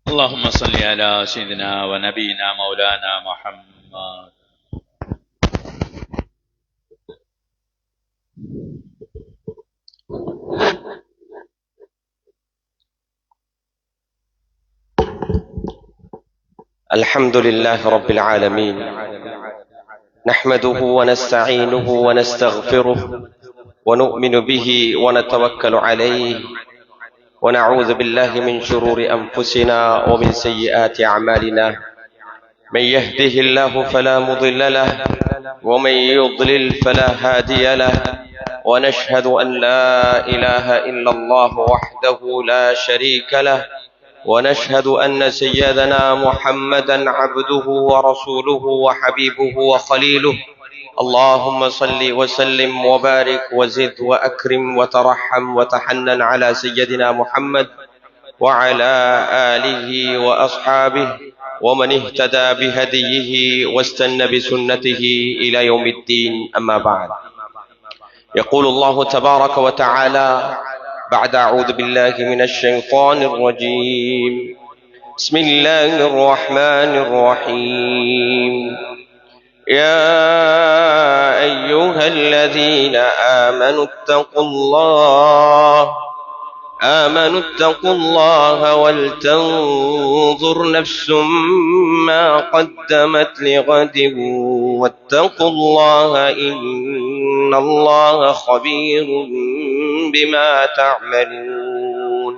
اللهم صل على سيدنا ونبينا مولانا محمد. الحمد لله رب العالمين، نحمده ونستعينه ونستغفره ونؤمن به ونتوكل عليه، ونعوذ بالله من شرور أنفسنا ومن سيئات أعمالنا. من يهده الله فلا مضل له ومن يضلل فلا هادي له، ونشهد أن لا إله إلا الله وحده لا شريك له، ونشهد أن سيدنا محمدا عبده ورسوله وحبيبه وخليله. اللهم صل وسلم وبارك وزد وأكرم وترحم وتحنن على سيدنا محمد وعلى آله وأصحابه ومن اهتدى بهديه واستنى بسنته إلى يوم الدين. أما بعد، يقول الله تبارك وتعالى بعد أعوذ بالله من الشيطان الرجيم: بسم الله الرحمن الرحيم. يا أيها الذين آمنوا اتقوا الله ولتنظر نفس ما قدمت لغد واتقوا الله إن الله خبير بما تعملون.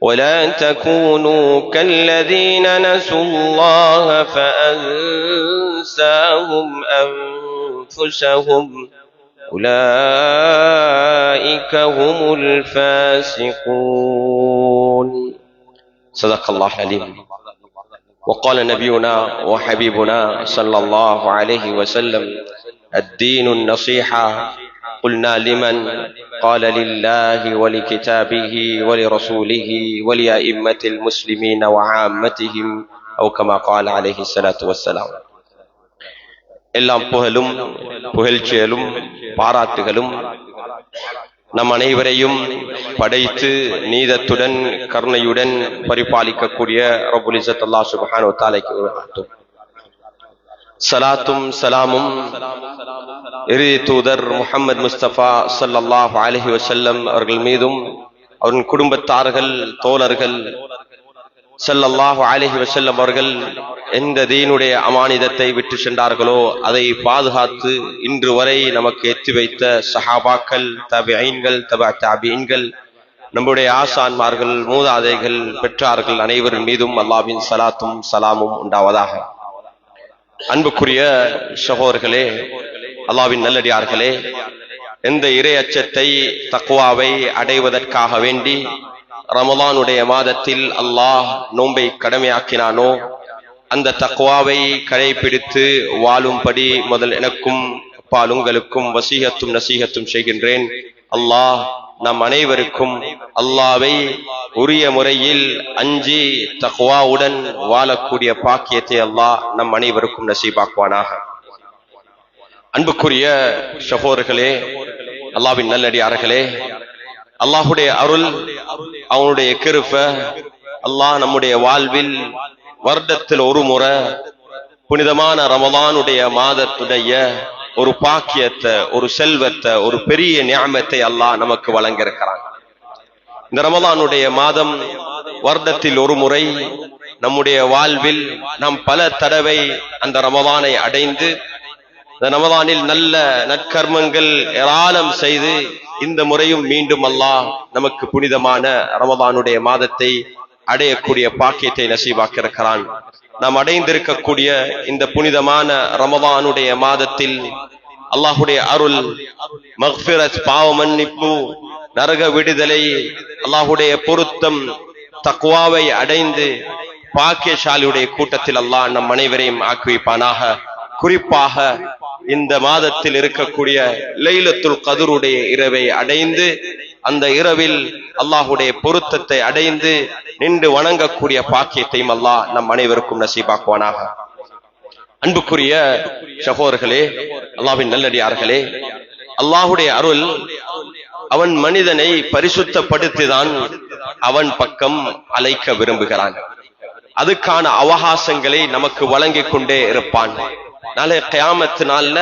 ولا تكونوا كالذين نسوا الله فأنساهم أنفسهم أولئك هم الفاسقون. صدق الله العليم. وقال نبينا وحبيبنا صلى الله عليه وسلم: الدين النصيحة. قلنا لمن؟ قال لله ولكتابه ولرسوله ولأئمة المسلمين وعامتهم أو كما قال عليه الصلاة والسلام. எல்லாம் புகழும் புகழ்ச்சியலும் பாராட்டுகளும் நம் அனைவரையும் படைத்து நீதத்துடன் கருணையுடன் பரிபாலிக்கக்கூடிய ரப்புல் இஸ்ஸத் அல்லாஹ் சுப்ஹானஹு வ தஆலாக்கு உரித்தாகட்டும். சலாத்தும் சலாமும் இறுதி தூதர் முஹம்மது முஸ்தபா ஸல்லல்லாஹு அலைஹி வஸல்லம் அவர்கள் மீதும் அவரின் குடும்பத்தார்கள் தோழர்கள் ஸல்லல்லாஹு அலைஹி வஸல்லம் அவர்கள் எந்த தீனுடைய அமானிதத்தை விட்டு சென்றார்களோ அதை பாதுகாத்து இன்று வரை நமக்கு எத்தி வைத்த சஹாபாக்கள், தபிஈன்கள், தபிஈன்கள், நம்முடைய ஆசான்மார்கள், மூதாதைகள், பெற்றார்கள் அனைவரின் மீதும் அல்லாஹ்வின் சலாத்தும் சலாமும் உண்டாவதாக. அன்புக்குரிய சகோதரர்களே, அல்லாஹ்வின் நல்லடியார்களே, எந்த இறை அச்சத்தை தக்வாவை அடைவதற்காக வேண்டி ரமலானுடைய மாதத்தில் அல்லாஹ் நோன்பை கடமையாக்கினானோ அந்த தக்வாவை கடைபிடித்து வாழும்படி முதல் எனக்கும் அப்பால் உங்களுக்கும் வசீகத்தும் நசீகத்தும் செய்கின்றேன். அல்லாஹ் நம் அனைவருக்கும் அல்லாஹ்வை உரிய முறையில் அஞ்சி தக்வாவுடன் வாழக்கூடிய பாக்கியத்தை அல்லாஹ் நம் அனைவருக்கும் நசீபாக்குவானாக. அன்புக்குரிய சகோதரர்களே, அல்லாஹ்வின் நல்லடியார்களே, அல்லாஹுடைய அருள், அவனுடைய கிருபை, அல்லாஹ் நம்முடைய வாழ்வில் வருடத்தில் ஒரு முறை புனிதமான ரமலானுடைய மாதத்துடைய ஒரு பாக்கியத்தை, ஒரு செல்வத்தை, ஒரு பெரிய நியாமத்தை அல்லாஹ் நமக்கு வழங்கியிருக்கிறான். இந்த ரமலானுடைய மாதம் வருடத்தில் ஒரு முறை நம்முடைய வாழ்வில் நாம் பல தடவை அந்த ரமலானை அடைந்து இந்த ரமலானில் நல்ல நற்கர்மங்கள் ஏராளம் செய்து இந்த முறையும் மீண்டும் அல்லாஹ் நமக்கு புனிதமான ரமலானுடைய மாதத்தை அடையக்கூடிய பாக்கியத்தை நசீபாக்கியிருக்கிறான். நாம் அடைந்திருக்கக்கூடிய இந்த புனிதமான ரமலானுடைய மாதத்தில் அல்லாஹுடைய அருள், மக்ஃபிரத், பாவ மன்னிப்பு, நரக விடுதலை, அல்லாஹுடைய பொருத்தம், தக்வாவை அடைந்து பாக்கியசாலியுடைய கூட்டத்தில் அல்லாஹ் நம் அனைவரையும் ஆக்கி வைப்பானாக. குறிப்பாக இந்த மாதத்தில் இருக்கக்கூடிய லைலத்துல் கத்ருடைய இரவை அடைந்து அந்த இரவில் அல்லாஹுடைய பொருத்தத்தை அடைந்து நின்று வணங்கக்கூடிய பாக்கியத்தையும் அல்லாஹ் நம் அனைவருக்கும் நசீபாக்குவானாக. அன்புக்குரிய சகோதரர்களே, அல்லாஹ்வின் நல்லடியார்களே, அல்லாஹுடைய அருள், அவன் மனிதனை பரிசுத்தப்படுத்திதான் அவன் பக்கம் அழைக்க விரும்புகிறான். அதுக்கான அவகாசங்களை நமக்கு வழங்கிக் கொண்டே இருப்பான். நாளை கியாமத்து நாள்ல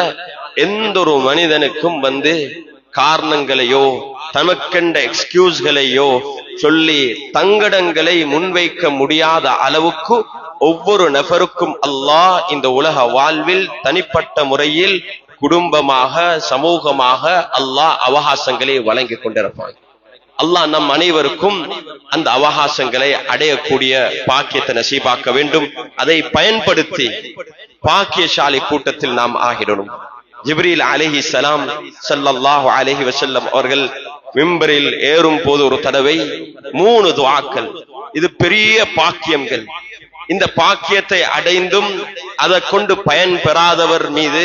எந்த ஒரு மனிதனுக்கும் காரணங்களையோ தமக்கெண்ட எக்ஸ்கியூஸ்களையோ சொல்லி தங்கடங்களை முன்வைக்க முடியாத அளவுக்கு ஒவ்வொரு நபருக்கும் அல்லாஹ் இந்த உலக வாழ்வில் தனிப்பட்ட முறையில் குடும்பமாக சமூகமாக அல்லாஹ் அவகாசங்களை வழங்கி கொண்டிருப்பான். அல்லாஹ் நம் அனைவருக்கும் அந்த அவகாசங்களை அடையக்கூடிய பாக்கியத்தை நசீபாக்க வேண்டும். அதை பயன்படுத்தி பாக்கியசாலி கூட்டத்தில் நாம் ஆகிடணும். ஜிப்ரீல் அலைஹிஸ்ஸலாம் ஸல்லல்லாஹு அலைஹி வஸல்லம் அவர்கள் மிம்பரில் ஏறும் போது ஒரு தடவை 3 துஆக்கள், இது பெரிய பாக்கியங்கள். இந்த பாக்கியத்தை அடைந்தும் அதை கொண்டு பயன் பெறாதவர் மீது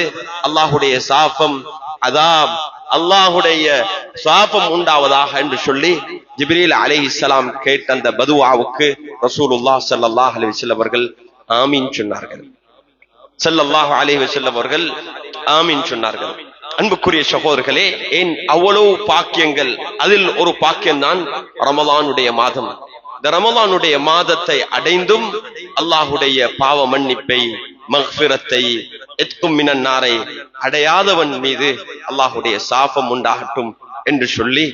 அல்லாஹுடைய சாபம், அதாப், அல்லாஹுடைய சாபம் உண்டாவதாக என்று சொல்லி ஜிப்ரீல் அலைஹிஸ்ஸலாம் கேட்ட அந்த பதுவாவுக்கு ரசூலுல்லாஹ் ஸல்லல்லாஹு அலைஹி வஸல்லம் அவர்கள் ஆமீன் சொன்னார்கள். ஸல்லல்லாஹு அலைஹி வஸல்லம் அவர்கள் ஆமீன் சொன்னார்கள். அன்புக்குரிய சகோதரர்களே, ஏன் அவ்வளவு பாக்கியங்கள்? அதில் ஒரு பாக்கியம்தான் ரமலானுடைய மாதம். இந்த ரமலானுடைய மாதத்தை அடைந்தும் அல்லாஹுடைய பாவ மன்னிப்பை, மக்ஃபிரத்தை, இத்கும் மினன் நாரை அடையாதவன் மீது அல்லாஹுடைய சாபம் உண்டாகட்டும் என்று சொல்லி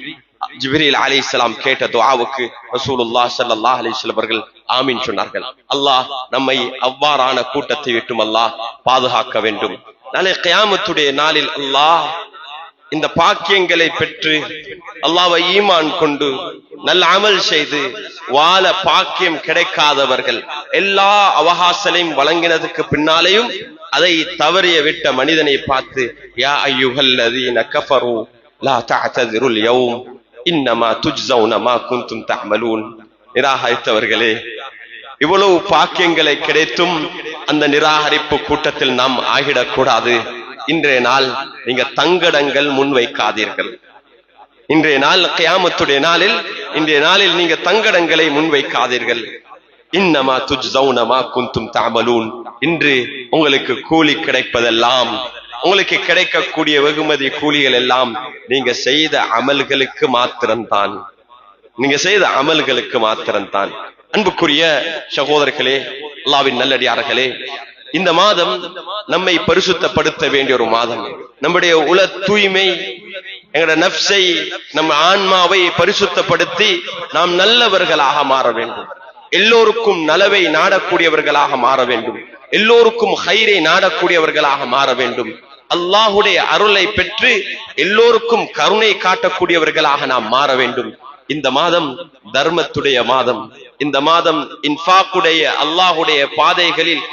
ஜிப்ரீல் அலைஹிஸ்ஸலாம் கேட்ட துஆவுக்கு ரசூலுல்லாஹ் ஸல்லல்லாஹு அலைஹி வஸல்லம் அவர்கள் ஆமீன் சொன்னார்கள். அல்லாஹ் நம்மை அவ்வாறான கூட்டத்தை விட்டும் அல்லாஹ் பாதுகாக்க வேண்டும். நாளை கியாமத்துடைய நாளில் அல்லாஹ் இந்த பாக்கியங்களை பெற்று அல்லாஹ்வை ஈமான் கொண்டு நல்ல அமல் செய்து வாழ பாக்கியம் கிடைக்காதவர்கள், எல்லா அவகாசலையும் வழங்கினதுக்கு பின்னாலேயும் அதை தவறிய விட்ட மனிதனை பார்த்து, யா அய்யுஹல்லதீன கஃபரு லா தஅததிருல் யௌம் இன்னமா துஜ்ஸௌன மா குன்தும் தஅமலூன். நிராகரித்தவர்களே, இவ்வளவு பாக்கியங்களை கிடைத்தும் அந்த நிராகரிப்பு கூட்டத்தில் நாம் ஆகிடக்கூடாது. இன்றைய நாள் நீங்க தங்கடங்கள் முன்வைக்காதீர்கள். இன்றைய நாள் கியாமத்துடைய நாளில், இன்றைய நாளில் நீங்க தங்கடங்களை முன்வைக்காதீர்கள். இன்னமா துஜ்ஸௌன மா குன்தும் தஅமலூன். இன்று உங்களுக்கு கூலி கிடைப்பதெல்லாம், உங்களுக்கு கிடைக்கக்கூடிய வெகுமதி கூலிகள் எல்லாம் நீங்க செய்த அமல்களுக்கு மாத்திரம்தான், நீங்க செய்த அமல்களுக்கு மாத்திரம்தான். அன்புக்குரிய சகோதரர்களே, அல்லாஹ்வின் நல்லடியார்களே, இந்த மாதம் நம்மை பரிசுத்தப்படுத்த வேண்டிய ஒரு மாதம். நம்முடைய உல தூய்மை, எங்களுடைய நஃப்ஸை, நம்ம ஆன்மாவை பரிசுத்தப்படுத்தி நாம் நல்லவர்களாக மாற வேண்டும். எல்லோருக்கும் நலவை நாடக்கூடியவர்களாக மாற வேண்டும். எல்லோருக்கும் ஹைரை நாடக்கூடியவர்களாக மாற வேண்டும். அல்லாஹுடைய அருளை பெற்று எல்லோருக்கும் கருணை காட்டக்கூடியவர்களாக நாம் மாற வேண்டும். இந்த மாதம் தர்மத்துடைய மாதம். இந்த மாதம் இன்ஃபாக்குடைய, அல்லாஹுடைய பாதைகளில்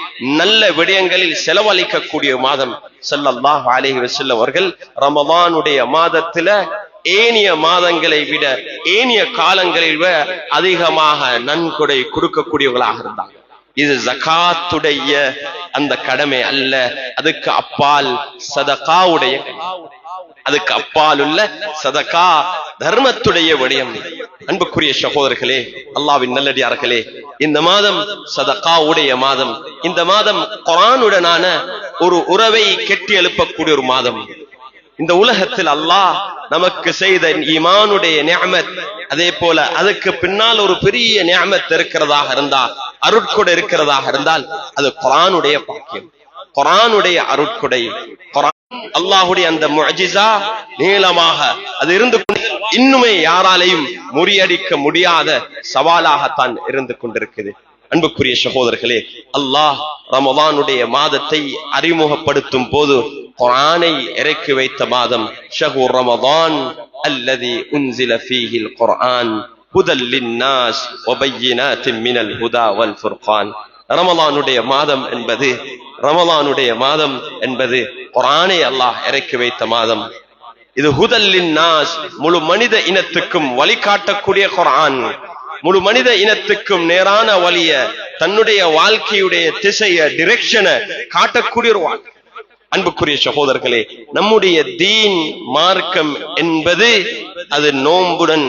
நல்ல விடயங்களில் செலவழிக்கக்கூடிய மாதம். ஸல்லல்லாஹு அலைஹி வஸல்லம் அவர்கள் ரமலானுடைய மாதத்துல ஏனைய மாதங்களை விட, ஏனைய காலங்களில் விட அதிகமாக நன்கொடை கொடுக்கக்கூடியவர்களாக இருந்தாங்க. இது ஜகாத்துடைய அந்த கடமை அல்ல, அதுக்கு அப்பால் சதகாவுடைய, அதுக்கு அப்பால் உள்ள சதகா தர்மத்துடைய விடயம். அன்புக்குரிய சகோதரர்களே, அல்லாஹ்வின் நல்லடியார்களே, இந்த மாதம் சதகாவுடைய மாதம். இந்த மாதம் குர்ஆனுடனான ஒரு உறவை கெட்டி எழுப்பக்கூடிய ஒரு மாதம். இந்த உலகத்தில் அல்லாஹ் நமக்கு செய்த ஈமானுடைய நிஅமத், அதே போல அதுக்கு பின்னால் ஒரு பெரிய நிஅமத் இருக்கிறதாக இருந்தால், அருட்கொடை இருக்கிறதாக இருந்தால், அது குர்ஆனுடைய பாக்கியம், குர்ஆனுடைய அருட்கொடை. குர்ஆன் அல்லாஹுடைய அந்த முஅஜிஸா நீளமாக அது இருந்து இன்னுமே யாராலையும் முறியடிக்க முடியாத சவாலாகத்தான் இருந்து கொண்டிருக்குது. அன்புக்குரிய சகோதரர்களே, அல்லாஹ் ரமலானுடைய மாதத்தை அறிமுகப்படுத்தும் போது குர்ஆனை இறக்கி வைத்த மாதம். ஷஹ்ரு ரமலான் அல்லதி உன்சில ஃபீஹில் குர்ஆன் ஹுதல் லின்னாஸ் வ பையினாத்தின் மினல் ஹுதா வல் ஃபுர்கான். ரமலானுடைய மாதம் என்பது, ரமலானுடைய மாதம் என்பது குர்ஆனை அல்லாஹ் இறக்கி வைத்த மாதம். இது ஹுதல் லின்னாஸ், முழு மனித இனத்துக்கும் வழிகாட்டக்கூடிய குர்ஆன். முழு மனித இனத்துக்கும் நேரான வழிய, தன்னுடைய வாழ்க்கையுடைய திசைய, டிரெக்ஷனை காட்டக்கூடிய ஒரு வாழ்க்கை. அன்புக்குரிய சகோதரர்களே, நம்முடைய தீன் மார்க்கம் என்பது அது நோன்புடன்,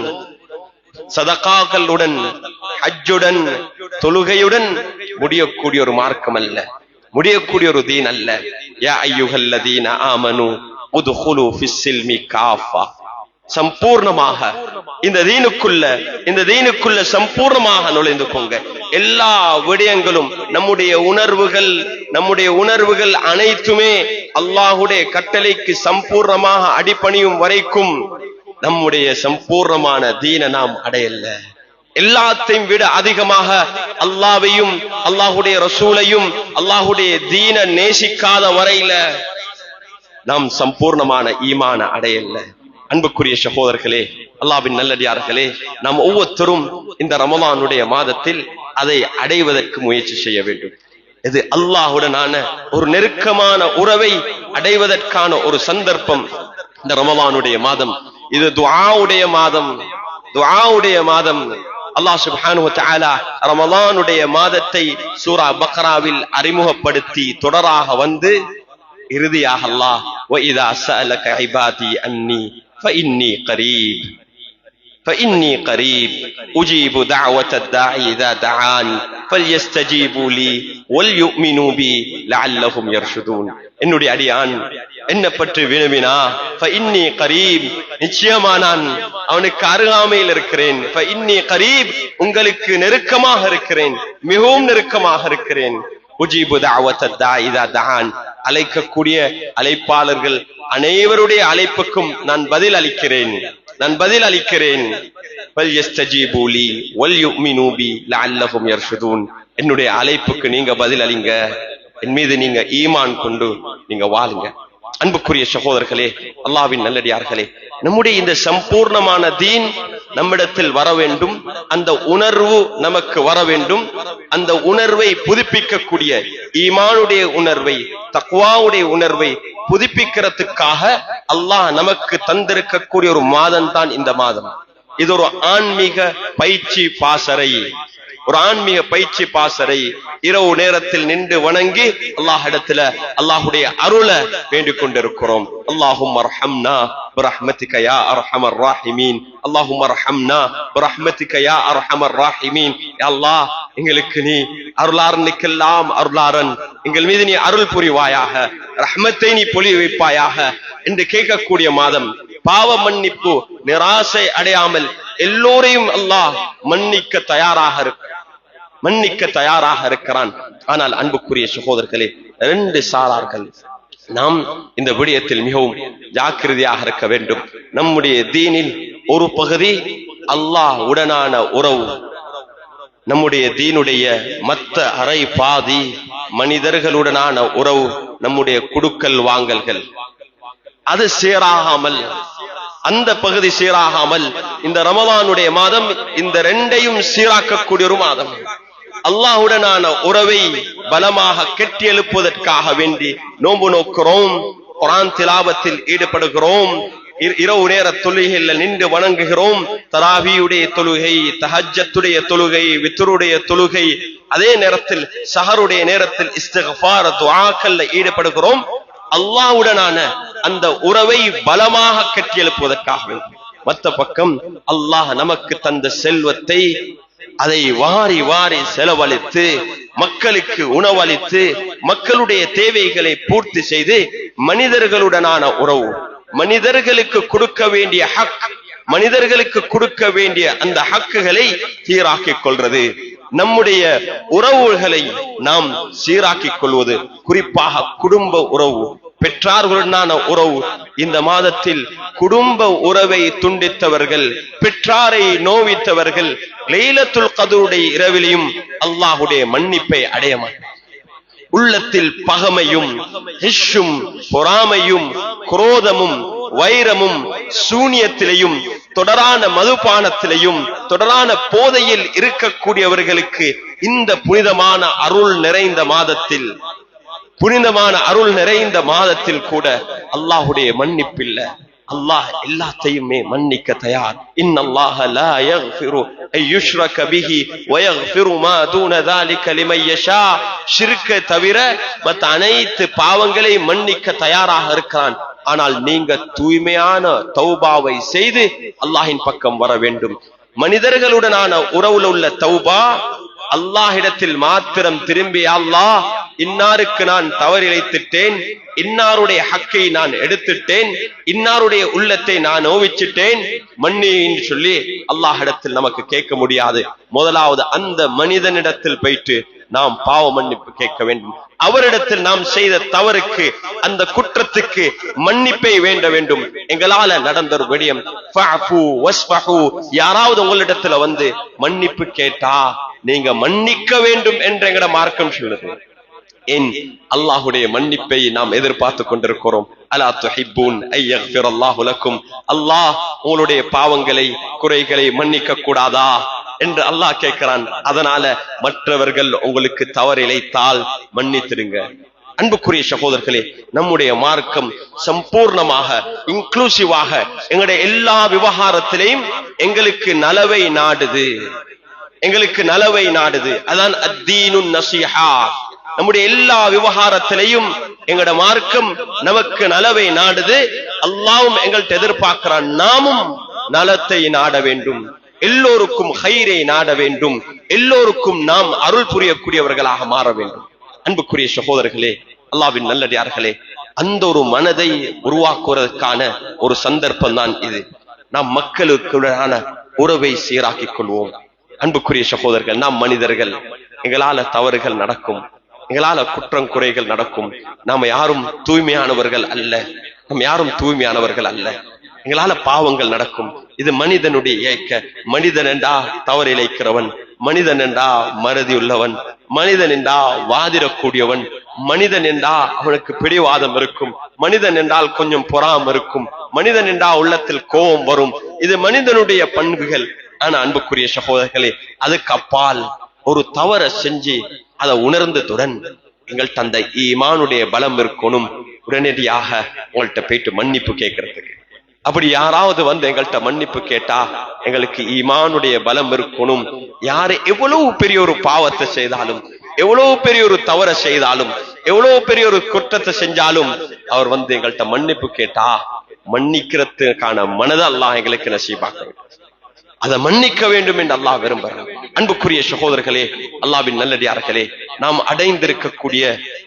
சதகாக்களுடன், ஹஜ்ஜுடன், தொழுகையுடன் முடியக்கூடிய ஒரு மார்க்கம் அல்ல, முடியக்கூடிய ஒரு தீன் அல்ல. யா அய்யுஹல்லதீன ஆமனு உத்குலு ஃபிஸ்ஸில்மி காஃபா. சம்பூர்ணமாக இந்த தீனுக்குள்ள சம்பூர்ணமாக நுழைந்து கொங்க. எல்லா விடயங்களும் நம்முடைய உணர்வுகள் அனைத்துமே அல்லாஹுடைய கட்டளைக்கு சம்பூர்ணமாக அடிபணியும் வரைக்கும் நம்முடைய சம்பூர்ணமான தீனை நாம் அடையல. எல்லாத்தையும் விட அதிகமாக அல்லாஹ்வையும் அல்லாஹுடைய ரசூலையும் அல்லாஹுடைய தீன நேசிக்காத வரையில நாம் சம்பூர்ணமான ஈமான அடையல. அன்புக்குரிய சகோதரர்களே, அல்லாஹ்வின் நல்லடியார்களே, நாம் ஒவ்வொருத்தரும் இந்த ரமலானுடைய மாதத்தில் அதை அடைவதற்கு முயற்சி செய்ய வேண்டும். இது அல்லாஹுடனான ஒரு நெருக்கமான உறவை அடைவதற்கான ஒரு சந்தர்ப்பம். இந்த ரமலானுடைய மாதம் இது துஆவுடைய மாதம். அல்லாஹ் சுப்ஹானஹு வ தஆலா ரமலானுடைய மாதத்தை சூரா பக்ராவில் அறிமுகப்படுத்தி தொடராக வந்து இறுதியாக அல்லாஹ் வ இதா ஸஅலக இபாதி அன்னி ஃபஇன்னி கரீப் உஜீபு தஅவத்தத் தாஇ இதா தஆன் ஃபல்யஸ்தஜீபு லி வல்யுமினு பி லஅல்லஹும் யர்ஷுதூன். என்னுடைய அடியான் என்ன பற்றி வினவினா ஃபஇன்னி கரீப், நிச்சயமா நான் அவனுக்கு அருகாமையில் இருக்கிறேன். ஃபஇன்னி கரீப், உங்களுக்கு நெருக்கமாக இருக்கிறேன், மிகவும் நெருக்கமாக இருக்கிறேன். உஜீபு தஅவத்தத் தாஇ இதா தஆன், அழைக்கக்கூடிய அழைப்பாளர்கள் அனைவருடைய அழைப்புக்கும் நான் பதில் அளிக்கிறேன். ஃபல்யஸ்தஜீபு லி வல்யுமினு பி லஅல்லஹும் யர்ஷுதூன். என்னுடைய அழைப்புக்கு நீங்க பதில் அளிங்க, என் மீது நீங்க ஈமான் கொண்டு நீங்க வாழுங்க. அன்புக்குரிய சகோதரர்களே, அல்லாஹ்வின் நல்லடியார்களே, நம்முடைய இந்த சம்பூர்ணமான தீன் நம்மிடத்தில் வர வேண்டும். அந்த உணர்வு நமக்கு வர வேண்டும். அந்த உணர்வை புதுப்பிக்கக்கூடிய ஈமானுடைய உணர்வை, தக்வாவுடைய உணர்வை புதுப்பிக்கிறதுக்காக அல்லாஹ் நமக்கு தந்திருக்கக்கூடிய ஒரு மாதம் தான் இந்த மாதம். இது ஒரு ஆன்மீக பயிற்சி பாசறை. இரவு நேரத்தில் நின்று வணங்கி அல்லாஹ்விடத்துல அல்லாஹ்வுடைய அருளை வேண்டிக் கொண்டிருக்கிறோம். அல்லாஹும்ம அர்ஹம்னா பிரஹ்மதிக யா அர்ஹமர் ராஹிமீன். அல்லாஹும்ம அர்ஹம்னா பிரஹ்மதிக யா அர்ஹமர் ராஹிமீன். யா அல்லாஹ், எங்களுக்கு நீ அருளாரனுக்கெல்லாம் அருளாரன், எங்கள் மீது நீ அருள் புரிவாயாக, ரஹ்மத்தை நீ பொழி வைப்பாயாக என்று கேட்கக்கூடிய மாதம். பாவ மன்னிப்பு, நிராசை அடையாமல் எல்லோரையும் அல்லாஹ் மன்னிக்க தயாராக இருக்கிறான். ஆனால் அன்புக்குரிய சகோதரர்களே, 2 சாரார்கள் நாம் இந்த விடயத்தில் மிகவும் ஜாக்கிரதையாக இருக்க வேண்டும். நம்முடைய தீனில் ஒரு பகுதி அல்லாஹ் உடனான உறவு, நம்முடைய தீனுடைய மத்த அரை பாதி மனிதர்களுடனான உறவு, நம்முடைய குடுக்கல் வாங்கல்கள். அது சீராகாமல், அந்த பகுதி சீராகாமல் இந்த ரமலானுடைய மாதம் இந்த 2ஐயும் சீராக்கக்கூடிய ஒரு மாதம். அல்லாஹ்வுடனான உறவை பலமாக கெட்டி எழுப்புவதற்காக வேண்டி நோன்பு நோக்கிறோம், குர்ஆன் திலாவத்தில் ஈடுபடுகிறோம், இரவு நேர தொழுகையில் நின்று வணங்குகிறோம், தராவியுடைய தொழுகை, தஹஜ்ஜத்துடைய தொழுகை, வித்ருடைய தொழுகை, அதே நேரத்தில் சஹருடைய நேரத்தில் இஸ்திக்ஃபார் துஆக்கள்ல ஈடுபடுகிறோம். அல்லாஹ்வுடனான அந்த உறவை பலமாக கட்டி எழுப்புவதற்காக வேண்டி. மற்ற பக்கம் அல்லாஹ் நமக்கு தந்த செல்வத்தை அதை வாரி வாரி செலவழித்து மக்களுக்கு உணவளித்து மக்களுடைய தேவைகளை பூர்த்தி செய்து மனிதர்களுடனான உறவு, மனிதர்களுக்கு கொடுக்க வேண்டிய ஹக், மனிதர்களுக்கு கொடுக்க வேண்டிய அந்த ஹக்குகளை சீராக்கிக் கொள்வது, நம்முடைய உறவுகளை நாம் சீராக்கிக் கொள்வது, குறிப்பாக குடும்ப உறவு, பெற்றார்களுடனான உறவு. இந்த மாதத்தில் குடும்ப உறவை துண்டித்தவர்கள், பெற்றாரை நோவித்தவர்கள் லைலத்துல் கத்ருடைய இரவிலையும் அல்லாஹ்வுடைய மன்னிப்பை அடைய மாட்டார்கள். உள்ளத்தில் பகமையும் ஹிஷும் பொறாமையும் குரோதமும் வைரமும் சூனியத்திலையும் தொடரான மதுபானத்திலையும் தொடரான போதையில் இருக்கக்கூடியவர்களுக்கு இந்த புனிதமான அருள் நிறைந்த மாதத்தில் கூட அல்லாஹ்வுடைய மன்னிப்பில்லை. அல்லாஹ் எல்லாத்தையுமே மன்னிக்க தயார். இன்னல்லாஹ லா யக்ஃபிரு அய்யுஷ்ரக பிஹி வ யக்ஃபிரு மா தூன ذلك லிமன் யஷா. ஷிர்க்கை தவிர மற்ற அனைத்து பாவங்களை மன்னிக்க தயாராக இருக்கிறான். ஆனால் நீங்க தூய்மையான தௌபாவை செய்து அல்லாஹ்வின் பக்கம் வர வேண்டும். மனிதர்களுடனான உறவுல உள்ள தௌபா அல்லாஹ்விடத்தில் மாத்திரம் திரும்பி, அல்லாஹ் இன்னாருக்கு நான் தவறிழைத்துட்டேன், இன்னாருடைய ஹக்கை நான் எடுத்துட்டேன், இன்னாருடைய உள்ளத்தை நான் நோவிச்சிட்டேன், மன்னின்னு சொல்லி அல்லாஹ்விடத்தில் நமக்கு கேட்க முடியாது. முதலாவது அந்த மனிதனிடத்தில் போயிட்டு நாம் பாவ மன்னிப்பு கேட்க வேண்டும். அவரிடத்தில் நாம் செய்த தவறுக்கு, அந்த குற்றத்துக்கு மன்னிப்பை வேண்ட வேண்டும். எங்களால நடந்த ஒரு விடயம், யாராவது உங்களிடத்துல வந்து மன்னிப்பு கேட்டா நீங்க மன்னிக்க வேண்டும் என்ற எங்கட மார்க்கம் சொல்லுது. ஏன் அல்லாஹுடைய மன்னிப்பை நாம் எதிர்பார்த்து கொண்டிருக்கிறோம். அலா துஹிப்பூன் அய்யக்ஃபிரல்லாஹு லக்கும், அல்லாஹ் உங்களுடைய பாவங்களை குறைகளை மன்னிக்க கூடாதா என்று அல்லாஹ் கேட்கிறான். அதனால மற்றவர்கள் உங்களுக்கு தவறு இழைத்தால் மன்னித்திருங்க. அன்புக்குரிய சகோதரர்களே, நம்முடைய மார்க்கம் சம்பூர்ணமாக இன்க்ளூசிவாக எங்களுடைய எல்லா விவகாரத்திலையும் எங்களுக்கு நலவை நாடுது, எங்களுக்கு நலவை நாடுது. அதான் அத்தீனுன் நஸீஹா. நம்முடைய எல்லா விவகாரத்திலையும் எங்கட மார்க்கம் நமக்கு நலவை நாடுது. அல்லாஹ்வும் எங்கள்ட்ட எதிர்பார்க்கிறான், நாமும் நலத்தை நாட வேண்டும், எல்லோருக்கும் ஹைரை நாட வேண்டும், எல்லோருக்கும் நாம் அருள் புரியக்கூடியவர்களாக மாற வேண்டும். அன்புக்குரிய சகோதரர்களே, அல்லாஹ்வின் நல்லடியார்களே, அந்த ஒரு மனதை உருவாக்குவதற்கான ஒரு சந்தர்ப்பம் தான் இது. நாம் மக்களுக்குள்ளான உறவை சீராக்கிக் கொள்வோம். அன்புக்குரிய சகோதரர்கள், நாம் மனிதர்கள், எங்களால தவறுகள் நடக்கும், எங்களால குற்றம் குறைகள் நடக்கும். நாம யாரும் தூய்மையானவர்கள் அல்ல, நாம் யாரும் தூய்மையானவர்கள் அல்ல. எங்களால பாவங்கள் நடக்கும். இது மனிதனுடைய இயக்க. மனிதன் என்றா தவறு இழைக்கிறவன், மனிதன் என்றா மறதி உள்ளவன், மனிதன் என்றா வாதிடக்கூடியவன், மனிதன் என்றா அவனுக்கு பிடிவாதம் இருக்கும், மனிதன் என்றால் கொஞ்சம் பொறாம இருக்கும், மனிதன் என்றா உள்ளத்தில் கோபம் வரும். இது மனிதனுடைய பண்புகள். ஆனா அன்புக்குரிய சகோதரர்களே, அதுக்கு அப்பால் ஒரு தவற செஞ்சு அதை உணர்ந்ததுடன் எங்கள் தந்தை ஈமானுடைய பலம் இருக்கணும். உடனடியாக உங்கள்கிட்ட போயிட்டு மன்னிப்பு கேட்கறதுக்கு. அப்படி யாராவது வந்து எங்கள்கிட்ட மன்னிப்பு கேட்டா எங்களுக்கு ஈமானுடைய பலம் இருக்கணும். யாரு எவ்வளவு பெரிய ஒரு பாவத்தை செய்தாலும், எவ்வளவு பெரிய ஒரு தவறை செய்தாலும், எவ்வளவு பெரிய ஒரு குற்றத்தை செஞ்சாலும் அவர் வந்து எங்கள்கிட்ட மன்னிப்பு கேட்டா மன்னிக்கிறதுக்கான மனதை அல்லாஹ் எங்களுக்கு நசீபாக்க, அதை மன்னிக்க வேண்டும் என்று அல்லாஹ் விரும்புகிறார். அன்புக்குரிய சகோதரர்களே, அல்லாஹ்வின் நல்லடியார்களே, நாம் அடைந்திருக்கக்கூடிய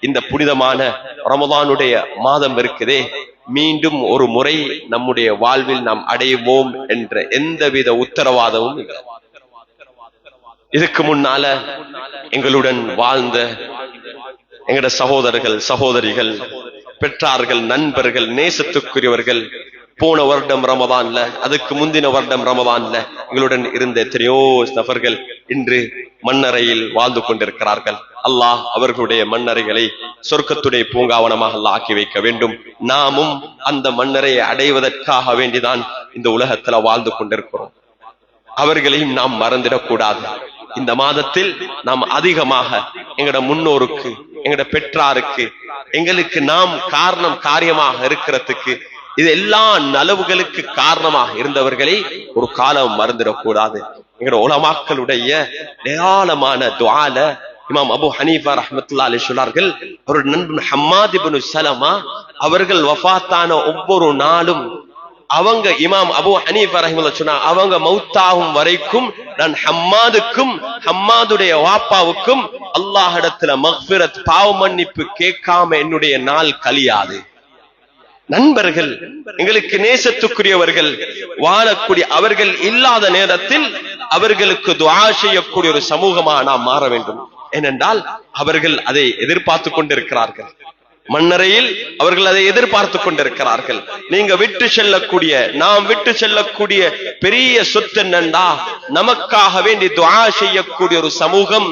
இந்த புனிதமான ரமதானுடைய மாதம் இருக்குதே, மீண்டும் ஒரு முறை நம்முடைய வாழ்வில் நாம் அடைவோம் என்ற எந்தவித உத்தரவாதமும் இல்லை. இதுக்கு முன்னால எங்களுடன் வாழ்ந்த எங்கட சகோதரர்கள், சகோதரிகள், பெற்றார்கள், நண்பர்கள், நேசத்துக்குரியவர்கள் போன வருடம் ரமதான்ல, அதுக்கு முந்தின வருடம் ரமதான்ல எங்களுடன் இருந்த எத்தனையோ நபர்கள் இன்று மண்ணறையில் வாழ்ந்து கொண்டிருக்கிறார்கள். அல்லாஹ் அவர்களுடைய மண்ணறைகளை சொர்க்கத்துடைய பூங்காவனமாக அல்லாஹ் ஆக்கி வைக்க வேண்டும். நாமும் அந்த மண்ணறையை அடைவதற்காக வேண்டிதான் இந்த உலகத்துல வாழ்ந்து கொண்டிருக்கிறோம். அவர்களையும் நாம் மறந்திடக்கூடாது. இந்த மாதத்தில் நாம் அதிகமாக எங்கட முன்னோருக்கு, எங்கட பெற்றாருக்கு, எங்களுக்கு நாம் காரணம் காரியமாக இருக்கிறதுக்கு, இது எல்லா நலவுகளுக்கு காரணமாக இருந்தவர்களை ஒரு காலம் மறந்துடக்கூடாது. எங்கட உலமாக்களுடைய ஏராளமான துஆல இமாம் அபு ஹனீஃபா ரஹ்மத்துல்லாஹி அலைஹி சொன்னார்கள், ஒரு நண்பன் ஹம்மாத் இப்னு சலமா அவர்கள் வஃபாத்தான ஒவ்வொரு நாளும் அவங்க இமாம் அபு ஹனீஃபா ரஹ்மத்துல்லாஹி சொன்னா, அவங்க மௌத்தாகும் வரைக்கும் நான் ஹம்மாதுக்கும் ஹம்மாதுடைய வாப்பாவுக்கும் அல்லாஹ்விடத்துல மக்ஃபிரத், பாவ மன்னிப்பு கேட்காம என்னுடைய நாள் கழியாது. நண்பர்கள், எங்களுக்கு நேசத்துக்குரியவர்கள், வாழக்கூடிய அவர்கள் இல்லாத நேரத்தில் அவர்களுக்கு துஆ செய்யக்கூடிய ஒரு சமூகமா நாம் மாற வேண்டும். ஏனென்றால் அவர்கள் அதை எதிர்பார்த்து கொண்டிருக்கிறார்கள். மண்ணறையில் அவர்கள் அதை எதிர்பார்த்து கொண்டிருக்கிறார்கள். நீங்க விட்டு செல்லக்கூடிய, நாம் விட்டு செல்லக்கூடிய பெரிய சொத்து என்னண்டா, நமக்காக வேண்டி துஆ செய்யக்கூடிய ஒரு சமூகம்,